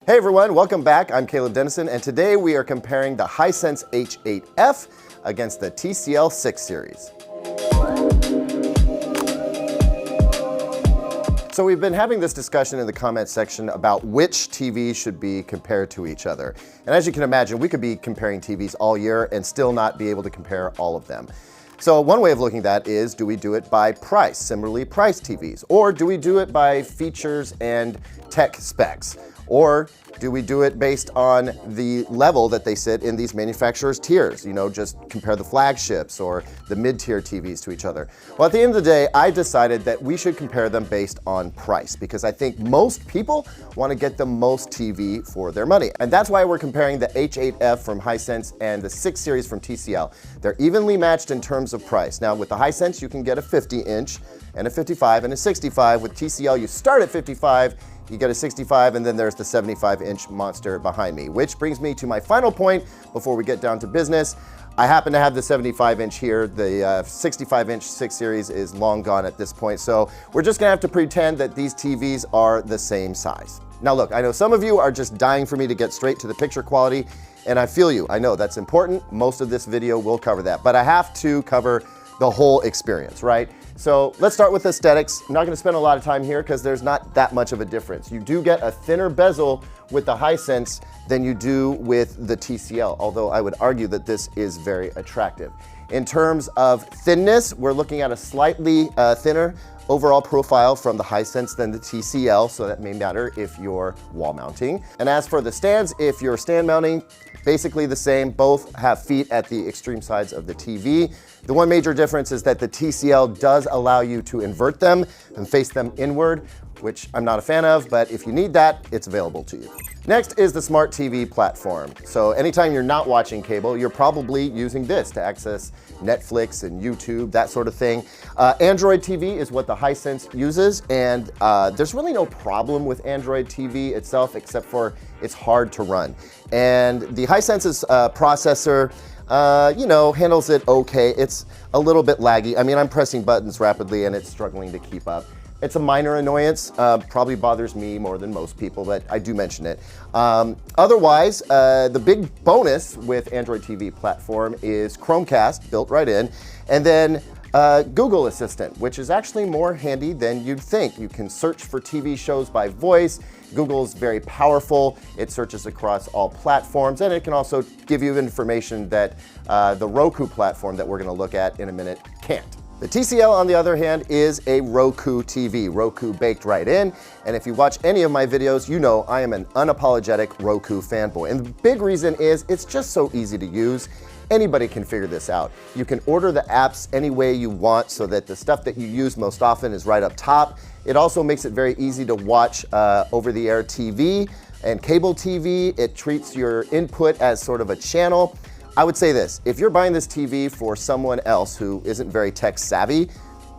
Hey everyone, welcome back. I'm Caleb Dennison, and today we are comparing the Hisense H8F against the TCL 6 series. So we've been having this discussion in the comment section about which TVs should be compared to each other. And as you can imagine, we could be comparing TVs all year and still not be able to compare all of them. So one way of looking at that is, do we do it by price, similarly priced TVs? Or do we do it by features and tech specs? Or do we do it based on the level that they sit in these manufacturers' tiers? You know, just compare the flagships or the mid-tier TVs to each other. Well, at the end of the day, I decided that we should compare them based on price because I think most people want to get the most TV for their money. And that's why we're comparing the H8F from Hisense and the 6 series from TCL. They're evenly matched in terms of price. Now, with the Hisense, you can get a 50-inch and a 55 and a 65. With TCL, you start at 55, you get a 65, and then there's the 75-inch monster behind me, which brings me to my final point before we get down to business. I happen to have the 75-inch here. The 65-inch 6 series is long gone at this point, so we're just gonna have to pretend that these TVs are the same size. Now look, I know some of you are just dying for me to get straight to the picture quality, and I feel you. I know that's important. Most of this video will cover that, but I have to cover the whole experience, right? So let's start with aesthetics. I'm not gonna spend a lot of time here because there's not that much of a difference. You do get a thinner bezel with the Hisense than you do with the TCL, although I would argue that this is very attractive. In terms of thinness, we're looking at a slightly thinner overall profile from the Hisense than the TCL, so that may matter if you're wall mounting. And as for the stands, if you're stand mounting, basically the same. Both have feet at the extreme sides of the TV. The one major difference is that the TCL does allow you to invert them and face them inward, which I'm not a fan of, but if you need that, it's available to you. Next is the Smart TV platform. So anytime you're not watching cable, you're probably using this to access Netflix and YouTube, that sort of thing. Android TV is what the Hisense uses, and there's really no problem with Android TV itself, except for it's hard to run. And the Hisense's processor, you know, handles it okay. It's a little bit laggy. I mean, I'm pressing buttons rapidly and it's struggling to keep up. It's a minor annoyance, probably bothers me more than most people, but I do mention it. Otherwise, the big bonus with Android TV platform is Chromecast built right in, and then Google Assistant, which is actually more handy than you'd think. You can search for TV shows by voice. Google's very powerful. It searches across all platforms, and it can also give you information that the Roku platform that we're gonna look at in a minute can't. The TCL, on the other hand, is a Roku TV, Roku baked right in. And if you watch any of my videos, you know I am an unapologetic Roku fanboy. And the big reason is it's just so easy to use. Anybody can figure this out. You can order the apps any way you want so that the stuff that you use most often is right up top. It also makes it very easy to watch over-the-air TV and cable TV. It treats your input as sort of a channel. I would say this, if you're buying this TV for someone else who isn't very tech savvy,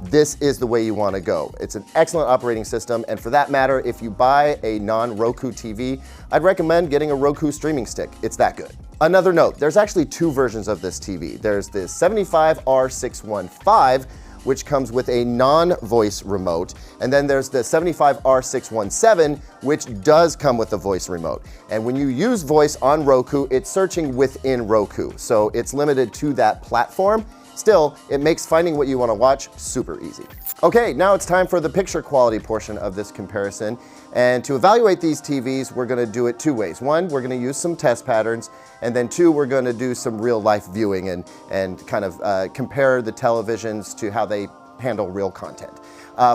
this is the way you want to go. It's an excellent operating system, and for that matter, if you buy a non-Roku TV, I'd recommend getting a Roku streaming stick. It's that good. Another note, there's actually 2 versions of this TV. There's the 75R615, which comes with a non-voice remote, and then there's the 75R617, which does come with a voice remote. And when you use voice on Roku, it's searching within Roku, so it's limited to that platform. Still, it makes finding what you want to watch super easy. Okay, now it's time for the picture quality portion of this comparison. And to evaluate these TVs, we're going to do it 2 ways. 1, we're going to use some test patterns, and then 2, we're going to do some real life viewing and kind of compare the televisions to how they handle real content.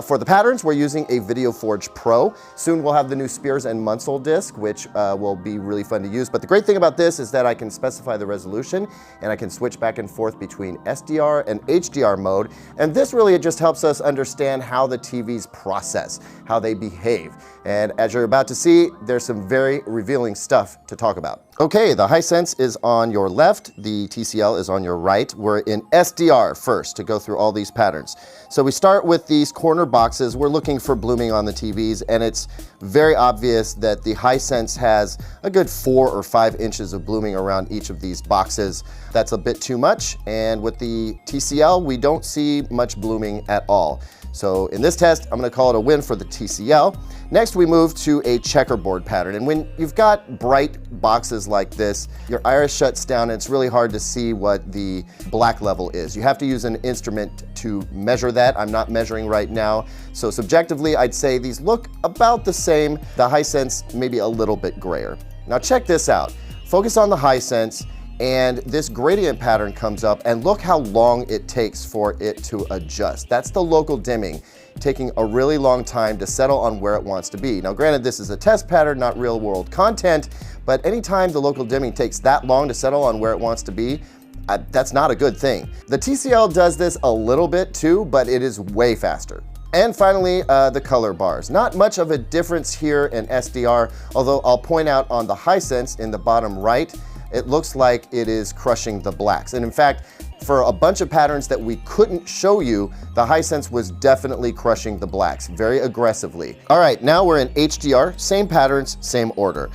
For the patterns, we're using a VideoForge Pro. Soon we'll have the new Spears and Munsell disc, which will be really fun to use. But the great thing about this is that I can specify the resolution and I can switch back and forth between SDR and HDR mode. And this really just helps us understand how the TVs process, how they behave. And as you're about to see, there's some very revealing stuff to talk about. Okay, the Hisense is on your left, the TCL is on your right. We're in SDR first to go through all these patterns. So we start with these core corner boxes, we're looking for blooming on the TVs, and it's very obvious that the Hisense has a good 4 or 5 inches of blooming around each of these boxes. That's a bit too much, and with the TCL, we don't see much blooming at all. So in this test, I'm gonna call it a win for the TCL. Next, we move to a checkerboard pattern. And when you've got bright boxes like this, your iris shuts down and it's really hard to see what the black level is. You have to use an instrument to measure that. I'm not measuring right now. So subjectively, I'd say these look about the same. The Hisense maybe a little bit grayer. Now check this out. Focus on the Hisense, and this gradient pattern comes up, and look how long it takes for it to adjust. That's the local dimming, taking a really long time to settle on where it wants to be. Now granted, this is a test pattern, not real world content, but anytime the local dimming takes that long to settle on where it wants to be, that's not a good thing. The TCL does this a little bit too, but it is way faster. And finally, the color bars. Not much of a difference here in SDR, although I'll point out on the Hisense in the bottom right, it looks like it is crushing the blacks. And in fact, for a bunch of patterns that we couldn't show you, the Hisense was definitely crushing the blacks very aggressively. All right, now we're in HDR, same patterns, same order.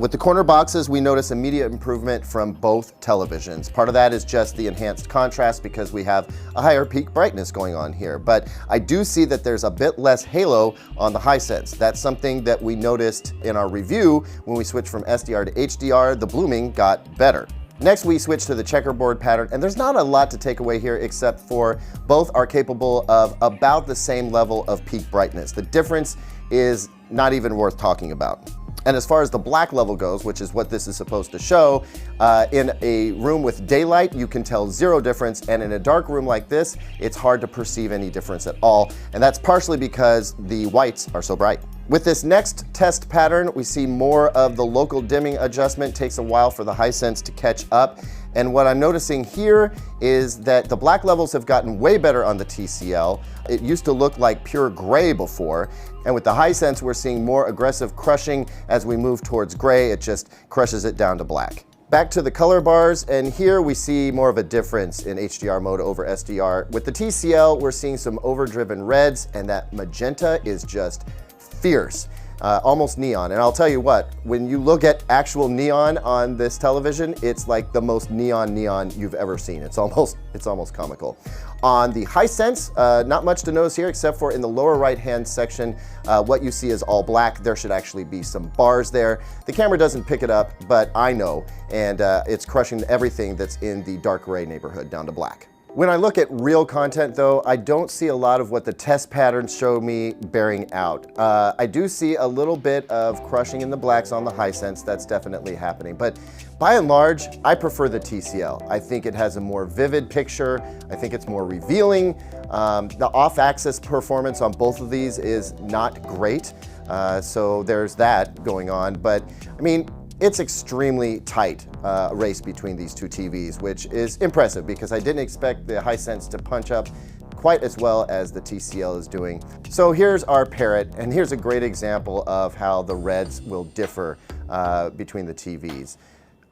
With the corner boxes, we notice immediate improvement from both televisions. Part of that is just the enhanced contrast because we have a higher peak brightness going on here. But I do see that there's a bit less halo on the Hisense. That's something that we noticed in our review when we switched from SDR to HDR. The blooming got better. Next, we switch to the checkerboard pattern, and there's not a lot to take away here except for both are capable of about the same level of peak brightness. The difference is not even worth talking about. And as far as the black level goes, which is what this is supposed to show, in a room with daylight, you can tell zero difference, and in a dark room like this, it's hard to perceive any difference at all, and that's partially because the whites are so bright. With this next test pattern, we see more of the local dimming adjustment. Takes a while for the Hisense to catch up. And what I'm noticing here is that the black levels have gotten way better on the TCL. It used to look like pure gray before. And with the Hisense, we're seeing more aggressive crushing. As we move towards gray, it just crushes it down to black. Back to the color bars, and here we see more of a difference in HDR mode over SDR. With the TCL, we're seeing some overdriven reds, and that magenta is just fierce, almost neon. And I'll tell you what, when you look at actual neon on this television, it's like the most neon you've ever seen. It's almost comical. On the Hisense, not much to notice here except for in the lower right-hand section, what you see is all black. There should actually be some bars there. The camera doesn't pick it up, but I know, and it's crushing everything that's in the dark gray neighborhood down to black. When I look at real content though, I don't see a lot of what the test patterns show me bearing out. I do see a little bit of crushing in the blacks on the Hisense. That's definitely happening. But by and large, I prefer the TCL. I think it has a more vivid picture. I think it's more revealing. The off-axis performance on both of these is not great. So there's that going on. But I mean, it's extremely tight race between these two TVs, which is impressive because I didn't expect the Hisense to punch up quite as well as the TCL is doing. So here's our parrot, and here's a great example of how the reds will differ between the TVs.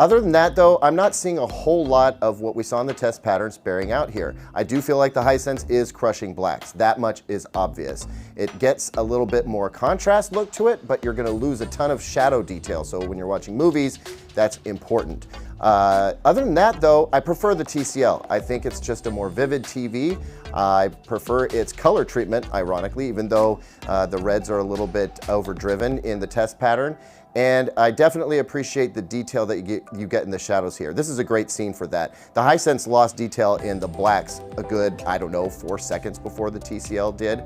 Other than that though, I'm not seeing a whole lot of what we saw in the test patterns bearing out here. I do feel like the Hisense is crushing blacks. That much is obvious. It gets a little bit more contrast look to it, but you're gonna lose a ton of shadow detail. So when you're watching movies, that's important. Other than that though, I prefer the TCL. I think it's just a more vivid TV. I prefer its color treatment, ironically, even though the reds are a little bit overdriven in the test pattern. And I definitely appreciate the detail that you get in the shadows here. This is a great scene for that. The Hisense lost detail in the blacks a good, I don't know, 4 seconds before the TCL did.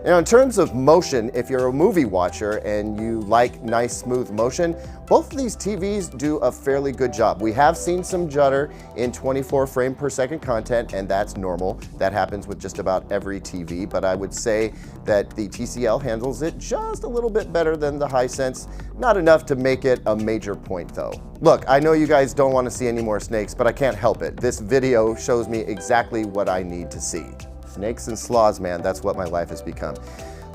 Now, in terms of motion, if you're a movie watcher and you like nice, smooth motion, both of these TVs do a fairly good job. We have seen some judder in 24 frame per second content, and that's normal. That happens with just about every TV, but I would say that the TCL handles it just a little bit better than the Hisense. Not enough to make it a major point though. Look, I know you guys don't want to see any more snakes, but I can't help it. This video shows me exactly what I need to see. Snakes and sloths, man, that's what my life has become.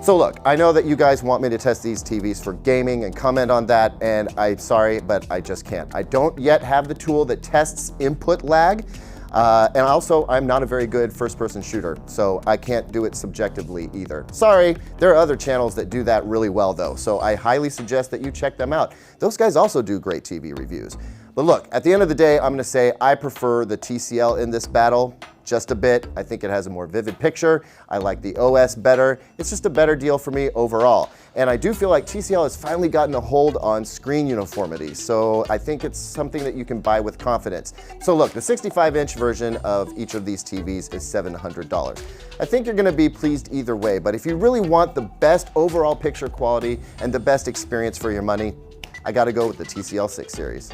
So look, I know that you guys want me to test these TVs for gaming and comment on that, and I'm sorry, but I just can't. I don't yet have the tool that tests input lag. And also, I'm not a very good first-person shooter, so I can't do it subjectively either. Sorry, there are other channels that do that really well though, so I highly suggest that you check them out. Those guys also do great TV reviews. But look, at the end of the day, I'm gonna say I prefer the TCL in this battle just a bit. I think it has a more vivid picture. I like the OS better. It's just a better deal for me overall. And I do feel like TCL has finally gotten a hold on screen uniformity, so I think it's something that you can buy with confidence. So look, the 65-inch version of each of these TVs is $700. I think you're gonna be pleased either way, but if you really want the best overall picture quality and the best experience for your money, I gotta go with the TCL 6 series.